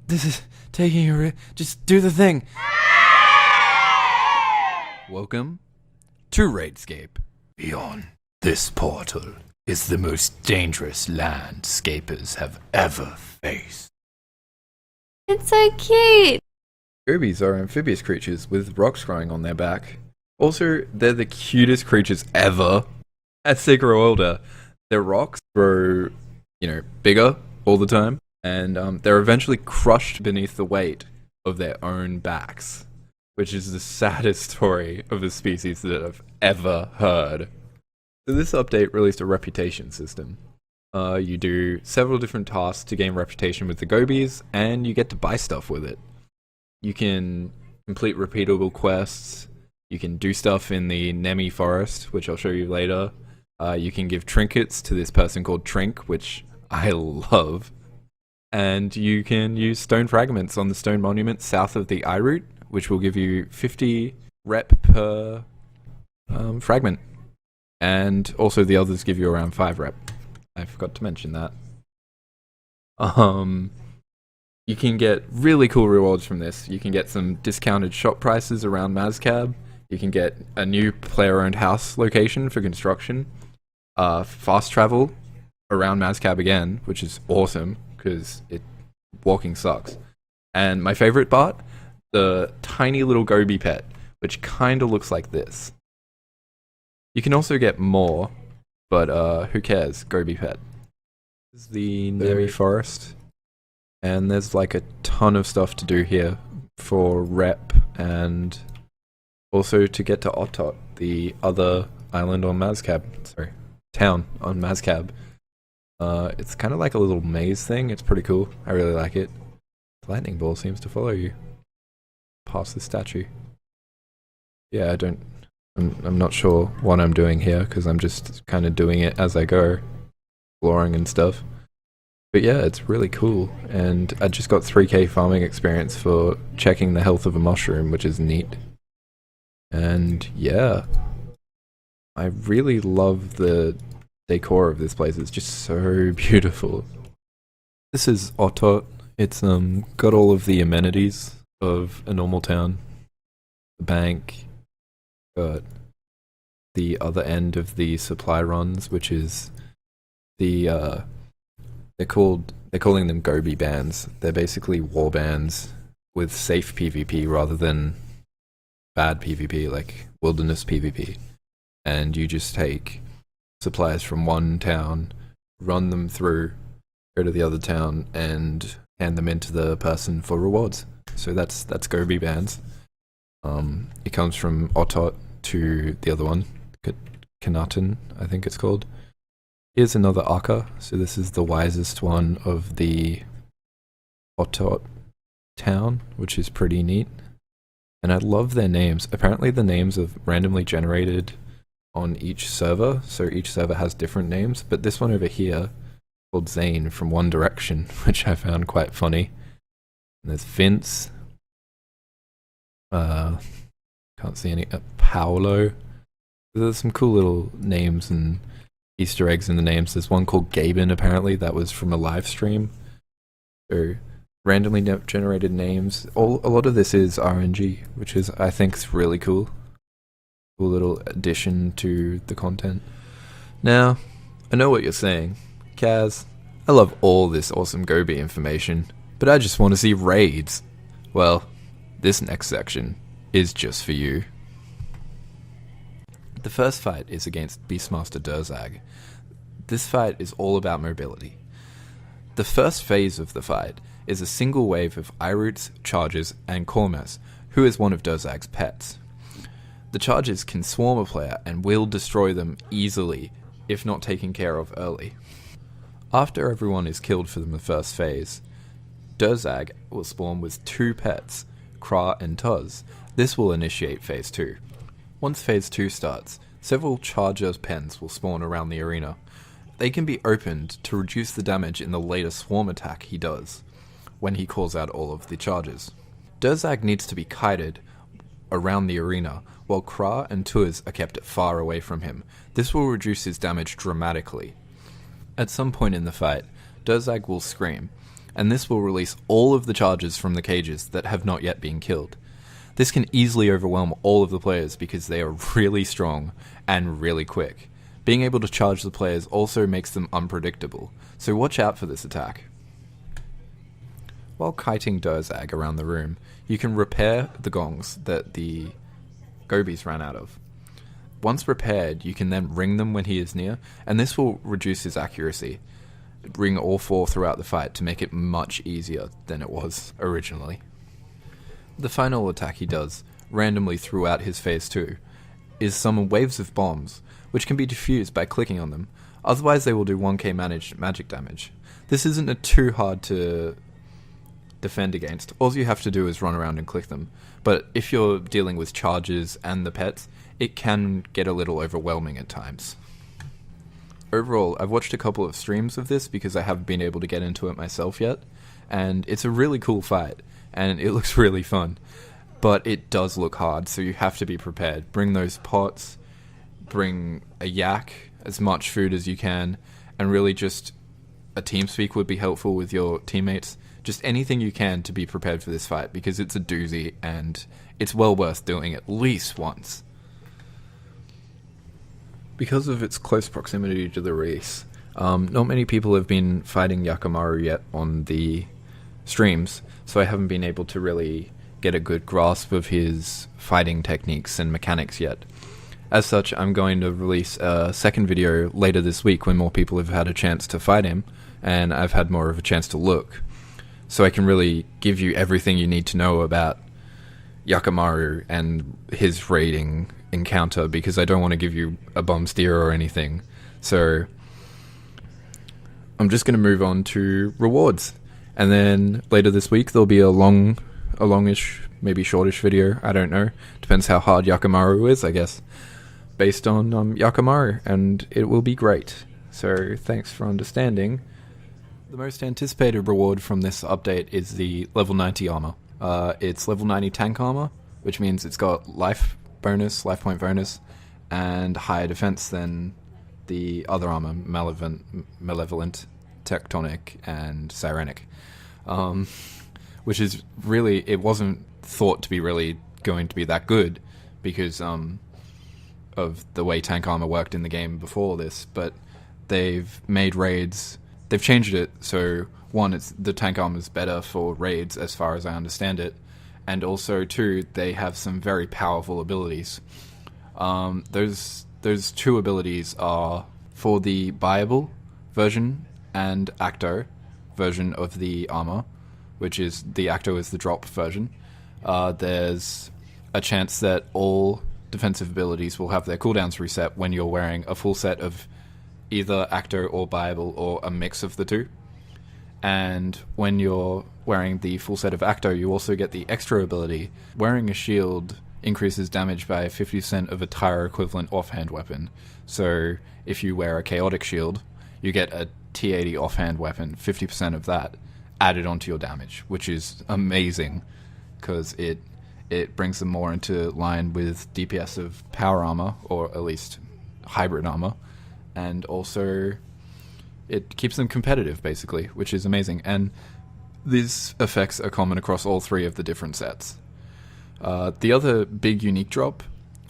This is taking a just do the thing. Welcome to Runescape. Beyond this portal is the most dangerous land scapers have ever faced. It's so cute! Gobies are amphibious creatures with rocks growing on their back. Also, they're the cutest creatures ever. As they grow older, their rocks grow, bigger all the time. And they're eventually crushed beneath the weight of their own backs. Which is the saddest story of a species that I've ever heard. So this update released a reputation system. You do several different tasks to gain reputation with the Gobies, and you get to buy stuff with it. You can complete repeatable quests, you can do stuff in the Nemi forest, which I'll show you later. You can give trinkets to this person called Trink, which I love. And you can use stone fragments on the stone monument south of the eye route, which will give you 50 rep per fragment. And also the others give you around 5 rep. I forgot to mention that. You can get really cool rewards from this. You can get some discounted shop prices around mazcab. You can get a new player-owned house location for construction. Fast travel around mazcab again, which is awesome, because walking sucks. And my favorite part, the tiny little Gobi pet, which kind of looks like this. You can also get more, but who cares? Gobi pet. This is the Nemi forest, and there's like a ton of stuff to do here for rep, and also to get to Otot, the other island on mazcab. Sorry, town on mazcab. It's kind of like a little maze thing. It's pretty cool. I really like it. The lightning ball seems to follow you past the statue. Yeah, I'm not sure what I'm doing here, because I'm just kind of doing it as I go, exploring and stuff. But yeah, it's really cool, and I just got 3k farming experience for checking the health of a mushroom, which is neat. And yeah, I really love the decor of this place. It's just so beautiful. This is Otot. It's got all of the amenities of a normal town. The bank, got the other end of the supply runs, which is the they're calling them Gobi bands. They're basically war bands with safe PvP rather than bad PvP, like wilderness PvP. And you just take supplies from one town, run them through, go to the other town, and hand them into the person for rewards. So that's Gobi bands. It comes from Otot to the other one, Kanatan, I think it's called. Here's another Akka, so this is the wisest one of the Otot town, which is pretty neat. And I love their names. Apparently the names are randomly generated on each server, so each server has different names, but this one over here, called Zane from One Direction, which I found quite funny. And there's Vince. Can't see any. Paolo. There's some cool little names and Easter eggs in the names. There's one called Gaben, apparently, that was from a live stream. So, randomly generated names. A lot of this is RNG, which is, I think, is really cool. Cool little addition to the content. Now, I know what you're saying. Kaz, I love all this awesome Gobi information, but I just want to see raids. Well, this next section is just for you. The first fight is against Beastmaster Durzag. This fight is all about mobility. The first phase of the fight is a single wave of Iroots, Chargers, and Kormas, who is one of Durzag's pets. The Chargers can swarm a player and will destroy them easily, if not taken care of early. After everyone is killed from the first phase, Durzag will spawn with 2 pets, Kra and Tuz. This will initiate phase 2. Once phase 2 starts, several Chargers pens will spawn around the arena. They can be opened to reduce the damage in the later swarm attack he does, when he calls out all of the Chargers. Durzag needs to be kited around the arena, while Kra and Tuz are kept far away from him. This will reduce his damage dramatically. At some point in the fight, Durzag will scream, and this will release all of the charges from the cages that have not yet been killed. This can easily overwhelm all of the players because they are really strong and really quick. Being able to charge the players also makes them unpredictable, so watch out for this attack. While kiting Durzag around the room, you can repair the gongs that the Gobies ran out of. Once repaired, you can then ring them when he is near, and this will reduce his accuracy. Ring all 4 throughout the fight to make it much easier than it was originally. The final attack he does, randomly throughout his phase 2, is summon waves of bombs, which can be diffused by clicking on them, otherwise they will do 1k managed magic damage. This isn't too hard to defend against, all you have to do is run around and click them, but if you're dealing with charges and the pets, it can get a little overwhelming at times. Overall, I've watched a couple of streams of this because I haven't been able to get into it myself yet, and it's a really cool fight, and it looks really fun, but it does look hard, so you have to be prepared. Bring those pots, bring a yak, as much food as you can, and really just a TeamSpeak would be helpful with your teammates. Just anything you can to be prepared for this fight, because it's a doozy, and it's well worth doing at least once. Because of its close proximity to the release, not many people have been fighting Yakamaru yet on the streams, so I haven't been able to really get a good grasp of his fighting techniques and mechanics yet. As such, I'm going to release a second video later this week when more people have had a chance to fight him, and I've had more of a chance to look, so I can really give you everything you need to know about Yakamaru and his raiding encounter, because I don't want to give you a bum steer or anything. So I'm just going to move on to rewards, and then later this week there'll be a longish, maybe shortish video, I don't know, depends how hard Yakamaru is, I guess, based on Yakamaru, and it will be great. So thanks for understanding. The most anticipated reward from this update is the level 90 armor. It's level 90 tank armor, which means it's got life point bonus, and higher defense than the other armor, Malevolent, Tectonic, and Sirenic. Which is really, it wasn't thought to be really going to be that good, because of the way tank armor worked in the game before this, but they've made raids, they've changed it, so one, it's the tank armor is better for raids as far as I understand it, and also two, they have some very powerful abilities. Those 2 abilities are for the buyable version and Acto version of the armor, which is the Acto is the drop version. There's a chance that all defensive abilities will have their cooldowns reset when you're wearing a full set of either Acto or buyable, or a mix of the two. And when you're wearing the full set of Acto, you also get the extra ability. Wearing a shield increases damage by 50% of a Tyre equivalent offhand weapon. So if you wear a chaotic shield, you get a T80 offhand weapon, 50% of that added onto your damage, which is amazing, because it brings them more into line with DPS of power armor, or at least hybrid armor, and also it keeps them competitive, basically, which is amazing. And these effects are common across all 3 of the different sets. The other big unique drop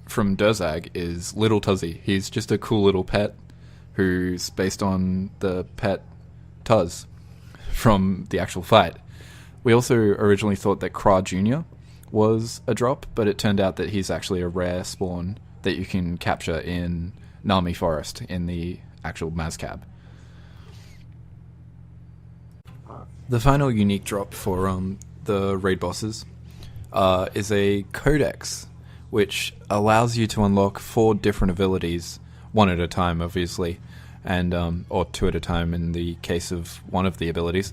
from Durzag is Little Tuzzy. He's just a cool little pet who's based on the pet Tuz from the actual fight. We also originally thought that Kra Jr. was a drop, but it turned out that he's actually a rare spawn that you can capture in Nami Forest in the actual mazcab. The final unique drop for the raid bosses is a Codex, which allows you to unlock 4 different abilities, 1 at a time, obviously, and or 2 at a time in the case of one of the abilities.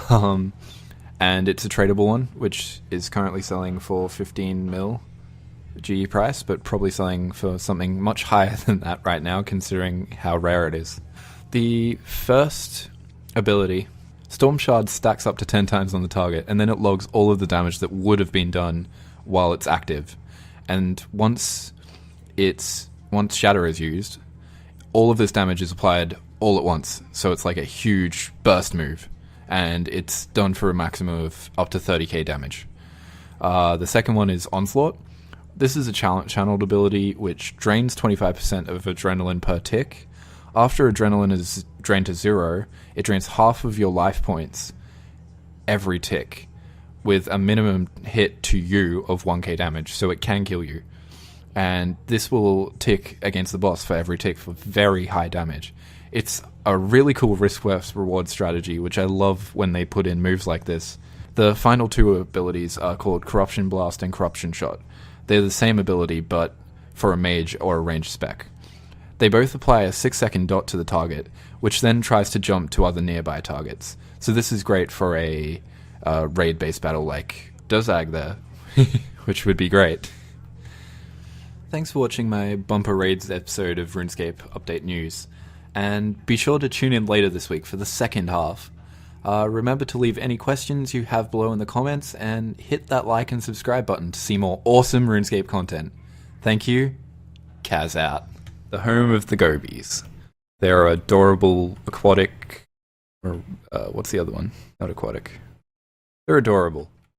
And it's a tradable one, which is currently selling for 15 mil GE price, but probably selling for something much higher than that right now, considering how rare it is. The first ability, Storm Shard, stacks up to 10 times on the target, and then it logs all of the damage that would have been done while it's active. and once Shatter is used, all of this damage is applied all at once, so it's like a huge burst move, and it's done for a maximum of up to 30k damage. The second one is Onslaught. This is a channeled ability which drains 25% of adrenaline per tick. After adrenaline is drained to 0, it drains half of your life points every tick, with a minimum hit to you of 1k damage, so it can kill you. And this will tick against the boss for every tick for very high damage. It's a really cool risk versus reward strategy, which I love when they put in moves like this. The final two abilities are called Corruption Blast and Corruption Shot. They're the same ability, but for a mage or a ranged spec. They both apply a 6-second dot to the target, which then tries to jump to other nearby targets. So this is great for a raid-based battle like Durzag there, which would be great. Thanks for watching my Bumper Raids episode of RuneScape Update News, and be sure to tune in later this week for the second half. Remember to leave any questions you have below in the comments, and hit that like and subscribe button to see more awesome RuneScape content. Thank you. Kaz out. The home of the gobies. They're adorable aquatic... or what's the other one? Not aquatic. They're adorable.